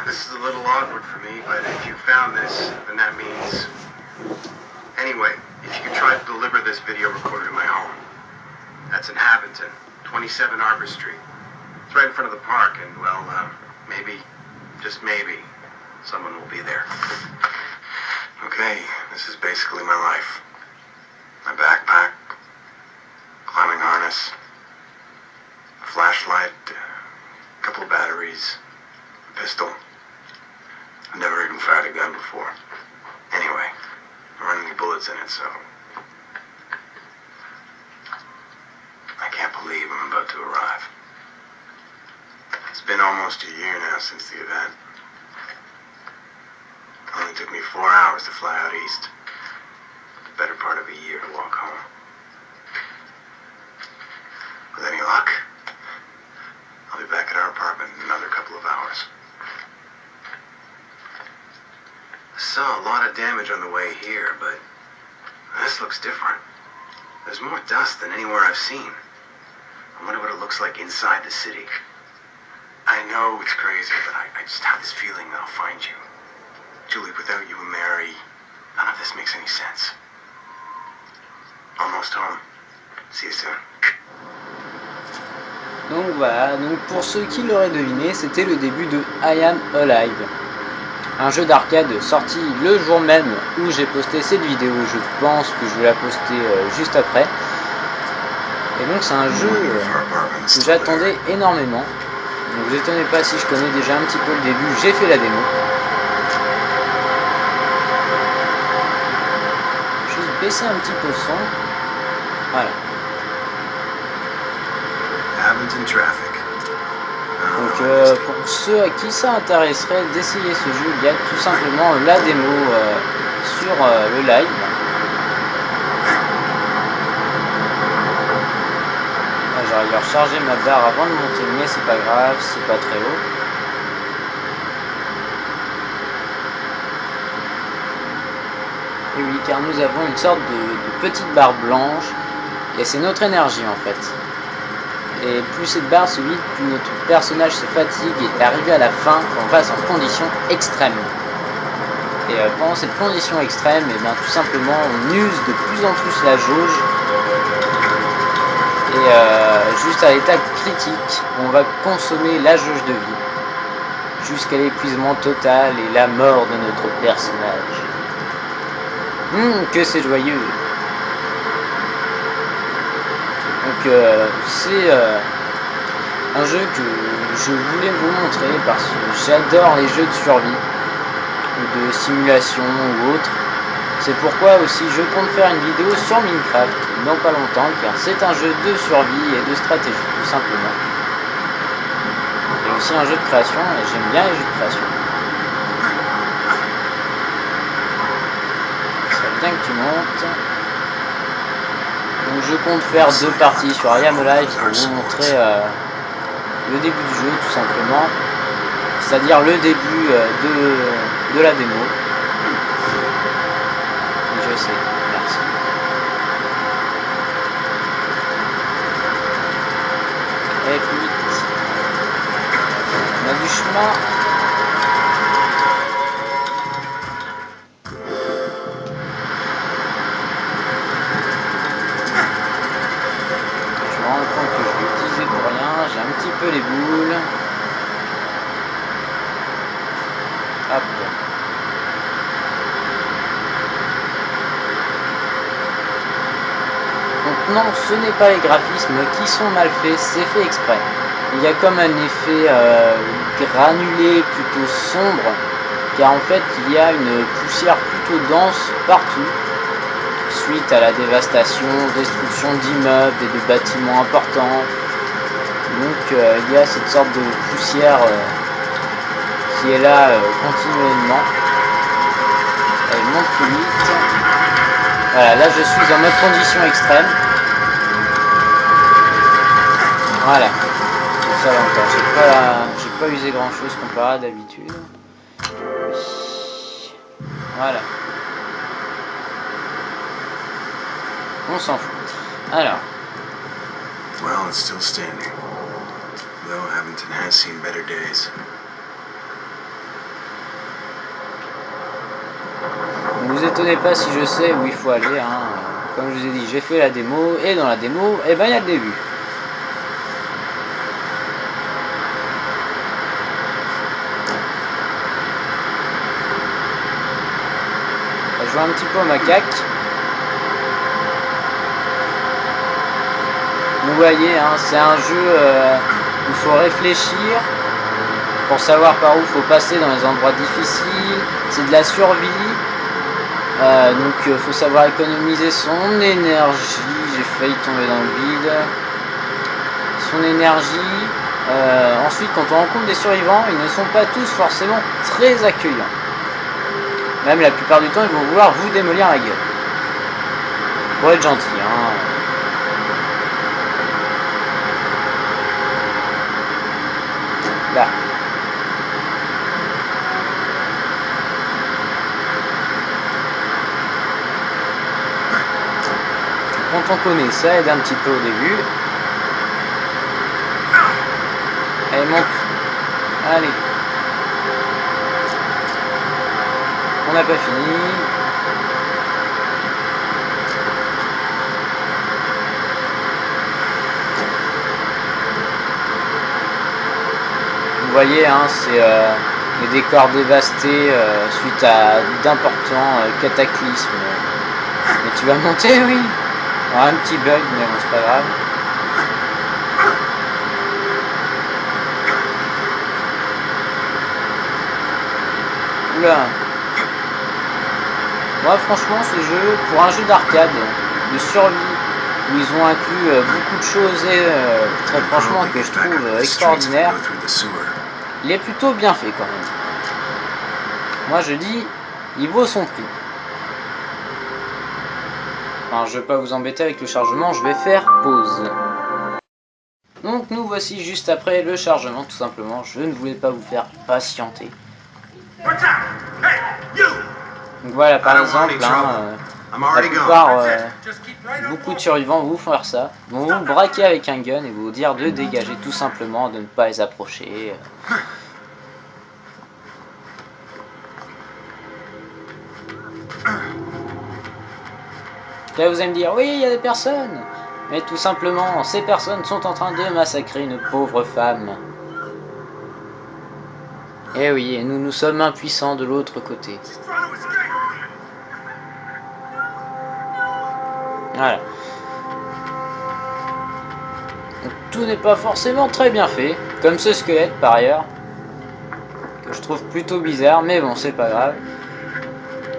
This is a little awkward for me, but if you found this, then that means... Anyway, if you could try to deliver this video recorder to my home. That's in Haventon, 27 Arbor Street. It's right in front of the park, and, well, maybe, just maybe, someone will be there. Okay, this is basically my life. My backpack, climbing harness, a flashlight, a couple of batteries, a pistol. I've never even fired a gun before. Anyway, there aren't any bullets in it, so... I can't believe I'm about to arrive. It's been almost a year now since the event. It only took me 4 hours to fly out east. The better part of a year to walk home. With any luck, I'll be back at our apartment in another couple of hours. I saw a lot of damage on the way here, but this looks different. There's more dust than anywhere I've seen. I wonder what it looks like inside the city. I know it's crazy, but I just have this feeling that I'll find you. Julie, without you and Mary, none of this makes any sense. Almost home. See you soon. Donc voilà, donc pour ceux qui l'auraient deviné, c'était le début de I Am Alive. Un jeu d'arcade sorti le jour même où j'ai posté cette vidéo. Je pense que je vais la poster juste après. Et donc c'est un jeu que j'attendais énormément. Ne vous étonnez pas si je connais déjà un petit peu le début, j'ai fait la démo. Juste baisser un petit peu le son. Voilà. Donc pour ceux à qui ça intéresserait d'essayer ce jeu, il y a tout simplement la démo sur le live. J'aurais dû recharger ma barre avant de monter, mais c'est pas grave, c'est pas très haut. Et oui, car nous avons une sorte de petite barre blanche, et c'est notre énergie en fait. Et plus cette barre se vide, plus notre personnage se fatigue et arrivé à la fin, on passe en condition extrême. Et pendant cette condition extrême, et bien tout simplement on use de plus en plus la jauge. Et juste à l'état critique, on va consommer la jauge de vie jusqu'à l'épuisement total et la mort de notre personnage. Que c'est joyeux! Donc c'est un jeu que je voulais vous montrer parce que j'adore les jeux de survie ou de simulation ou autre. C'est pourquoi aussi je compte faire une vidéo sur Minecraft dans pas longtemps, car c'est un jeu de survie et de stratégie tout simplement. Et aussi un jeu de création, et j'aime bien les jeux de création. C'est bien que tu montes. Donc je compte faire 2 parties sur I Am Alive pour vous montrer le début du jeu tout simplement. C'est-à-dire le début de la démo. Je sais, merci. Et puis vite. On a du chemin. Je me rends compte que je vais l'utiliser pour rien. J'ai un petit peu les boules. Hop. Donc non, ce n'est pas les graphismes qui sont mal faits, c'est fait exprès. Il y a comme un effet granulé, plutôt sombre, car en fait il y a une poussière plutôt dense partout, suite à la dévastation, destruction d'immeubles et de bâtiments importants. Donc il y a cette sorte de poussière qui est là continuellement. Elle monte plus vite. Voilà, là je suis en mode condition extrême. Voilà, ça va encore. J'ai pas usé grand chose comparé à d'habitude. Voilà. On s'en fout. Alors. Well, it's still standing. Though Haventon has seen better days. étonnez pas si je sais où il faut aller, hein. Comme je vous ai dit, j'ai fait la démo, et dans la démo, eh ben il y a le début. Je joue un petit peu au macaque. Vous voyez, hein, c'est un jeu où il faut réfléchir pour savoir par où il faut passer dans les endroits difficiles. C'est de la survie. Donc il faut savoir économiser son énergie. J'ai failli tomber dans le vide. Son énergie. Ensuite, quand on rencontre des survivants, ils ne sont pas tous forcément très accueillants. Même la plupart du temps, ils vont vouloir vous démolir la gueule. Pour être gentil, hein. Là. Quand on connaît, ça aide un petit peu au début. Allez, monte. Allez. On n'a pas fini. Vous voyez, hein, c'est les décors dévastés suite à d'importants cataclysmes. Mais tu vas monter, oui. Alors, un petit bug, mais bon, c'est pas grave. Oula. Moi, franchement, ce jeu, pour un jeu d'arcade, de survie, où ils ont inclus beaucoup de choses et très franchement que je trouve extraordinaire, il est plutôt bien fait quand même. Moi, je dis, il vaut son prix. Alors, je vais pas vous embêter avec le chargement, je vais faire pause. Donc, nous voici juste après le chargement, tout simplement. Je ne voulais pas vous faire patienter. Donc voilà, par exemple, hein, la plupart, beaucoup de survivants vont faire ça, vont vous braquer avec un gun et vous dire de dégager tout simplement, de ne pas les approcher. Là vous allez me dire, oui, il y a des personnes, mais tout simplement, ces personnes sont en train de massacrer une pauvre femme. Eh oui, et nous sommes impuissants de l'autre côté. Voilà. Donc, tout n'est pas forcément très bien fait, comme ce squelette par ailleurs, que je trouve plutôt bizarre, mais bon, c'est pas grave.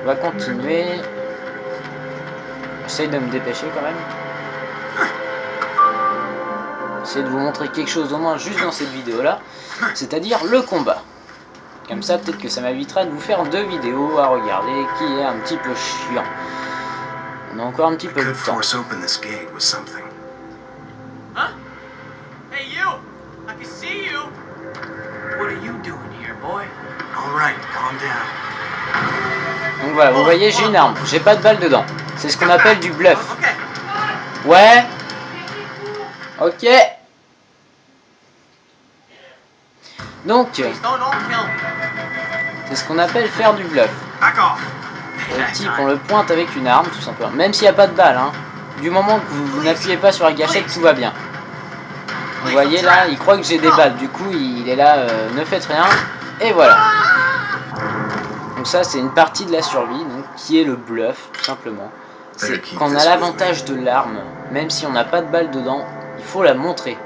On va continuer. J'essaye de me dépêcher quand même. J'essaie de vous montrer quelque chose au moins juste dans cette vidéo là, c'est-à-dire le combat. Comme ça, peut-être que ça m'évitera de vous faire 2 vidéos à regarder qui est un petit peu chiant. On a encore un petit peu de temps. Donc voilà, vous voyez, j'ai une arme, j'ai pas de balle dedans. C'est ce qu'on appelle du bluff. Ouais. Ok. Donc, c'est ce qu'on appelle faire du bluff. Les types, on le pointe avec une arme, tout simplement. Même s'il n'y a pas de balle, hein. Du moment que vous n'appuyez pas sur la gâchette, tout va bien. Vous voyez là, il croit que j'ai des balles. Du coup, il est là, ne faites rien. Et voilà. Donc ça, c'est une partie de la survie, donc, qui est le bluff, tout simplement. C'est quand on a l'avantage de l'arme, même si on n'a pas de balle dedans, il faut la montrer.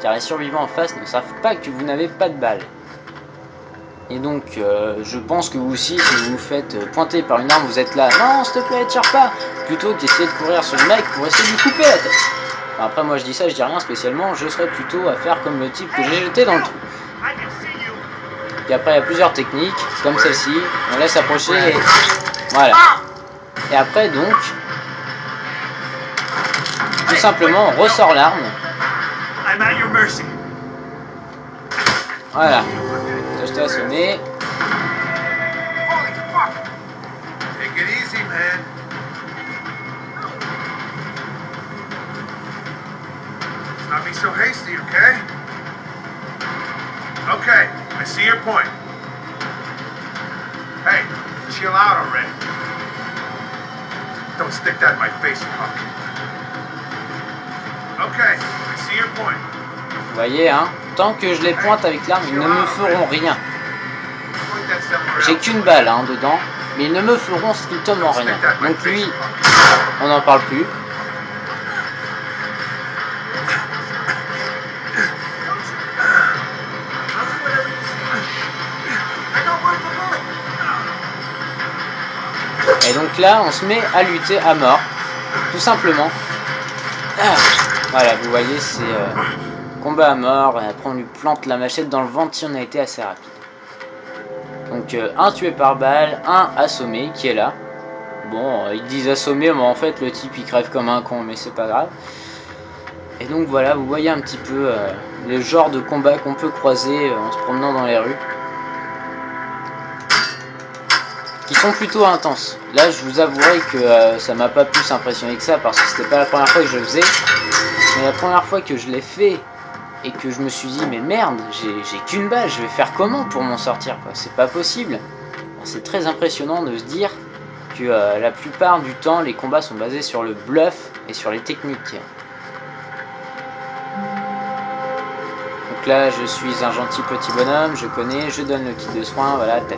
Car les survivants en face ne savent pas que vous n'avez pas de balles. Et donc, je pense que vous aussi, si vous vous faites pointer par une arme, vous êtes là, non, s'il te plaît, tire pas, plutôt qu'essayer de courir sur le mec pour essayer de lui couper la tête. Enfin, après, moi je dis ça, je dis rien spécialement, je serais plutôt à faire comme le type que j'ai jeté dans le trou. Et après, il y a plusieurs techniques, comme celle-ci, on laisse approcher et voilà. Et après, donc, tout simplement, on ressort l'arme. Voilà. Je t'ai assommé. Not be so hasty, okay? Okay, I see your point. Hey, chill out already. Don't stick that in my face, punk. Okay, I see your point. Vous voyez, hein, tant que je les pointe avec l'arme, ils ne me feront rien. Point that somewhere J'ai else. qu'une balle hein, dedans, mais ils ne me feront strictement rien. Donc lui, on n'en parle plus. Et donc là, on se met à lutter à mort, tout simplement. Ah, voilà, vous voyez, c'est combat à mort. Et après, on lui plante la machette dans le ventre si on a été assez rapide. Donc, un tué par balle, un assommé qui est là. Bon, ils disent assommé, mais en fait, le type il crève comme un con, mais c'est pas grave. Et donc, voilà, vous voyez un petit peu le genre de combat qu'on peut croiser en se promenant dans les rues. Qui sont plutôt intenses. Là, je vous avouerai que ça m'a pas plus impressionné que ça parce que c'était pas la première fois que je le faisais. Mais la première fois que je l'ai fait et que je me suis dit, mais merde, j'ai qu'une balle, je vais faire comment pour m'en sortir quoi, c'est pas possible. C'est très impressionnant de se dire que la plupart du temps, les combats sont basés sur le bluff et sur les techniques. Donc là, je suis un gentil petit bonhomme, je connais, je donne le kit de soin, voilà, ta.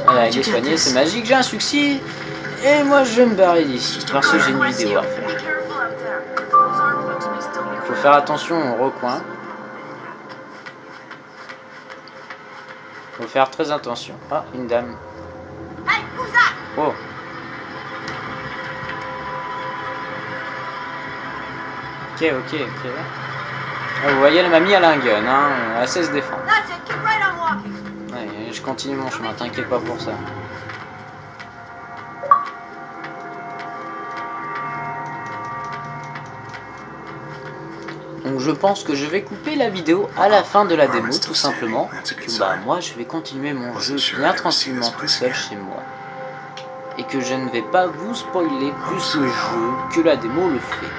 Voilà, il est soigné, c'est magique, j'ai un succès. Et moi, je vais me barrer d'ici, parce que j'ai une vidéo à faire. Il faut faire attention au recoin. Il faut faire très attention. Ah, une dame. Oh. Ok. Ah, vous voyez, elle m'a mis à la gun, hein, elle sait se défendre. Ouais, je continue mon chemin, t'inquiète pas pour ça. Donc je pense que je vais couper la vidéo à la fin de la démo, tout simplement. Et que bah moi je vais continuer mon jeu bien tranquillement tout seul chez moi. Et que je ne vais pas vous spoiler plus le jeu que la démo le fait.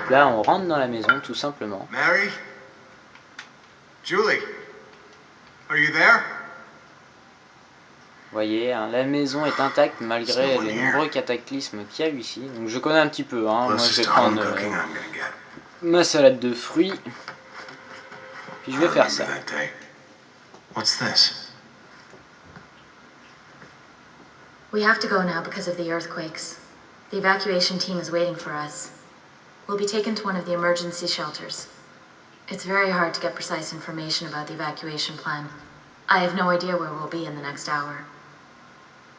Là on rentre dans la maison tout simplement. Mary? Julie? Are you there? Vous voyez, hein, la maison est intacte malgré les nombreux cataclysmes qu'il y a eu ici. Donc je connais un petit peu, hein. Moi je vais prendre ma salade de fruits. Puis je vais faire ça. What's this? We have to go now because of the earthquakes. The evacuation team is waiting for us. We'll be taken to one of the emergency shelters. It's very hard to get precise information about the evacuation plan. I have no idea where we'll be in the next hour.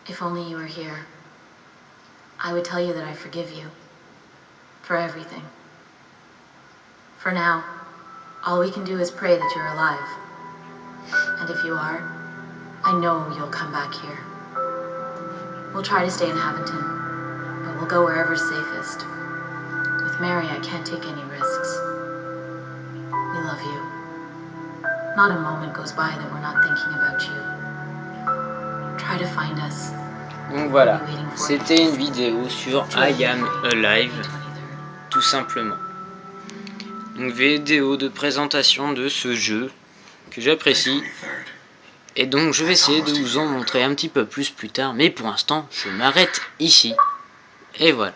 If only you were here, I would tell you that I forgive you. For everything. For now, all we can do is pray that you're alive. And if you are, I know you'll come back here. We'll try to stay in Haventon, but we'll go wherever's safest. With Mary, I can't take any risks. We love you. Not a moment goes by that we're not thinking about you. Try to find us. Donc voilà, c'était une vidéo sur I Am Alive, tout simplement. Une vidéo de présentation de ce jeu que j'apprécie. Et donc je vais essayer de vous en montrer un petit peu plus tard, mais pour l'instant je m'arrête ici. Et voilà.